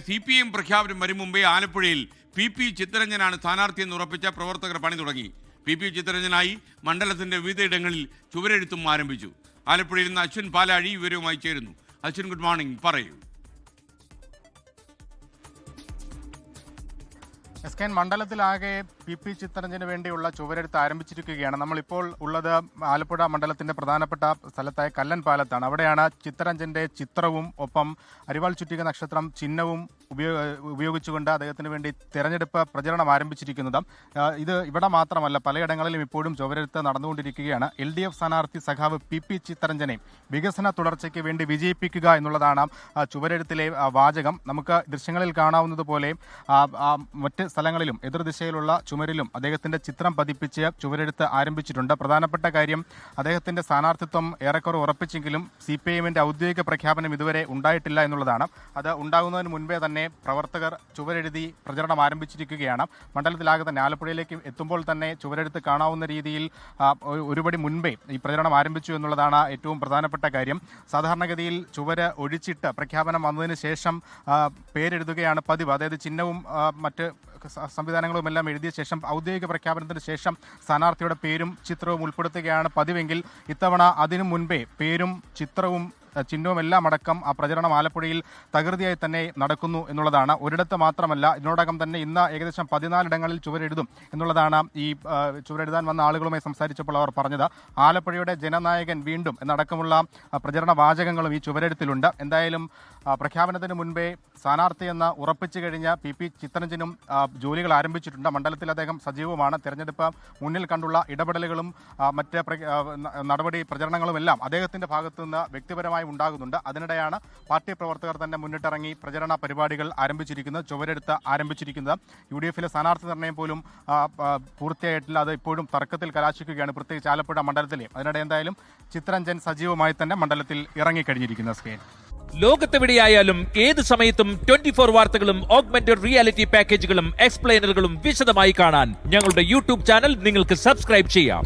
CPM പ്രഖ്യാപനം വരും മുമ്പേ ആലപ്പുഴയിൽ PP ചിത്തരഞ്ജനാണ് സ്ഥാനാർത്ഥിയെന്ന് ഉറപ്പിച്ച പ്രവർത്തകർ പണി തുടങ്ങി. PP ചിത്തരഞ്ജനായി മണ്ഡലത്തിന്റെ വിവിധയിടങ്ങളിൽ ചുവരെഴുത്തും ആരംഭിച്ചു. ആലപ്പുഴയിൽ നിന്ന് അശ്വിൻ പാലാഴി വിവരവുമായി ചേരുന്നു. അശ്വിൻ, ഗുഡ് മോർണിംഗ്, പറയൂ. SKN മണ്ഡലത്തിലാകെ PP ചിത്തരഞ്ജന് വേണ്ടിയുള്ള ചുവരെഴുത്ത് ആരംഭിച്ചിരിക്കുകയാണ്. നമ്മളിപ്പോൾ ഉള്ളത് ആലപ്പുഴ മണ്ഡലത്തിന്റെ പ്രധാനപ്പെട്ട സ്ഥലത്തായ കല്ലൻ പാലത്താണ്. അവിടെയാണ് ചിത്തരഞ്ജന്റെ ചിത്രവും ഒപ്പം അരിവാൾ ചുറ്റിക നക്ഷത്രം ചിഹ്നവും ഉപയോഗിച്ചുകൊണ്ട് അദ്ദേഹത്തിന് വേണ്ടി തെരഞ്ഞെടുപ്പ് പ്രചരണം ആരംഭിച്ചിരിക്കുന്നത്. ഇത് ഇവിടെ മാത്രമല്ല, പലയിടങ്ങളിലും ഇപ്പോഴും ചുവരെഴുത്ത് നടന്നുകൊണ്ടിരിക്കുകയാണ്. LDF സ്ഥാനാർത്ഥി സഖാവ് PP ചിത്തരഞ്ജനെ വികസന തുടർച്ചയ്ക്ക് വേണ്ടി വിജയിപ്പിക്കുക എന്നുള്ളതാണ് ചുവരെഴുത്തിലെ വാചകം. നമുക്ക് ദൃശ്യങ്ങളിൽ കാണാവുന്നതുപോലെ മറ്റ് സ്ഥലങ്ങളിലും എതിർദിശയിലുള്ള ചുമരിലും അദ്ദേഹത്തിന്റെ ചിത്രം പതിപ്പിച്ച് ചുവരെഴുത്ത് ആരംഭിച്ചിട്ടുണ്ട്. പ്രധാനപ്പെട്ട കാര്യം, അദ്ദേഹത്തിന്റെ സ്ഥാനാർത്ഥിത്വം ഏറെക്കുറെ ഉറപ്പിച്ചെങ്കിലും CPIMന്റെ ഔദ്യോഗിക പ്രഖ്യാപനം ഇതുവരെ ഉണ്ടായിട്ടില്ല എന്നുള്ളതാണ്. അത് ഉണ്ടാകുന്നതിന് മുൻപേ തന്നെ പ്രവർത്തകർ ചുവരെഴുതി പ്രചരണം ആരംഭിച്ചിരിക്കുകയാണ്. മണ്ഡലത്തിലാകെ തന്നെ ആലപ്പുഴയിലേക്ക് എത്തുമ്പോൾ തന്നെ ചുവരെഴുത്ത് കാണാവുന്ന രീതിയിൽ ഒരുപടി മുൻപേ ഈ പ്രചരണം ആരംഭിച്ചു എന്നുള്ളതാണ് ഏറ്റവും പ്രധാനപ്പെട്ട കാര്യം. സാധാരണഗതിയിൽ ചുവര് ഒഴിച്ചിട്ട് പ്രഖ്യാപനം വന്നതിന് ശേഷം പേരെഴുതുകയാണ് പതിവ്. അതായത് ചിഹ്നവും മറ്റ് സംവിധാനങ്ങളുമെല്ലാം എഴുതിയ ശേഷം ഔദ്യോഗിക പ്രഖ്യാപനത്തിന് ശേഷം സ്ഥാനാർത്ഥിയുടെ പേരും ചിത്രവും ഉൾപ്പെടുത്തുകയാണ് പതിവെങ്കിൽ ഇത്തവണ അതിനു മുൻപേ പേരും ചിത്രവും ചിഹ്നവും എല്ലാം അടക്കം ആ പ്രചരണം ആലപ്പുഴയിൽ തകൃതിയായി തന്നെ നടക്കുന്നു എന്നുള്ളതാണ്. ഒരിടത്ത് മാത്രമല്ല, ഇതിനോടകം തന്നെ ഇന്ന് ഏകദേശം 14 ഇടങ്ങളിൽ ചുവരെഴുതും എന്നുള്ളതാണ് ഈ ചുവരെഴുതാൻ വന്ന ആളുകളുമായി സംസാരിച്ചപ്പോൾ അവർ പറഞ്ഞത്. ആലപ്പുഴയുടെ ജനനായകൻ വീണ്ടും എന്നടക്കമുള്ള പ്രചരണ വാചകങ്ങളും ഈ ചുവരെഴുത്തിലുണ്ട്. എന്തായാലും പ്രഖ്യാപനത്തിന് മുൻപേ സ്ഥാനാർത്ഥി എന്ന് ഉറപ്പിച്ചു കഴിഞ്ഞ PP ചിത്തരഞ്ജനും ജോലികൾ ആരംഭിച്ചിട്ടുണ്ട്. മണ്ഡലത്തിൽ അദ്ദേഹം സജീവമാണ്. തെരഞ്ഞെടുപ്പ് മുന്നിൽ കണ്ടുള്ള ഇടപെടലുകളും മറ്റ് നടപടി പ്രചരണങ്ങളുമെല്ലാം അദ്ദേഹത്തിന്റെ ഭാഗത്തു നിന്ന് വ്യക്തിപരമായി ഉണ്ടാകുന്നുണ്ട്. അതിനിടെയാണ് പാർട്ടി പ്രവർത്തകർ തന്നെ മുന്നിട്ടിറങ്ങി പ്രചരണ പരിപാടികൾ ആരംഭിച്ചിരിക്കുന്നത്, ചുവരെഴുത്ത് ആരംഭിച്ചിരിക്കുന്നത്. UDF സ്ഥാനാർത്ഥി നിർണ്ണയം പോലും പൂർത്തിയായിട്ടില്ല. അത് ഇപ്പോഴും തർക്കത്തിൽ കലാശിക്കുകയാണ്, പ്രത്യേകിച്ച് ആലപ്പുഴ മണ്ഡലത്തിലെ. അതിനിടെ എന്തായാലും ചിത്തരഞ്ജൻ സജീവമായി തന്നെ മണ്ഡലത്തിൽ ഇറങ്ങിക്കഴിഞ്ഞിരിക്കുന്ന സ്കെയിൽ. ലോകത്തെവിടെയായാലും ഏത് സമയത്തും 24 വാർത്തകളും ഓഗ്മെന്റഡ് റിയാലിറ്റി പാക്കേജുകളും എക്സ്പ്ലെയിനറുകളും വിശദമായി കാണാൻ ഞങ്ങളുടെ YouTube ചാനൽ നിങ്ങൾക്ക് സബ്സ്ക്രൈബ് ചെയ്യാം.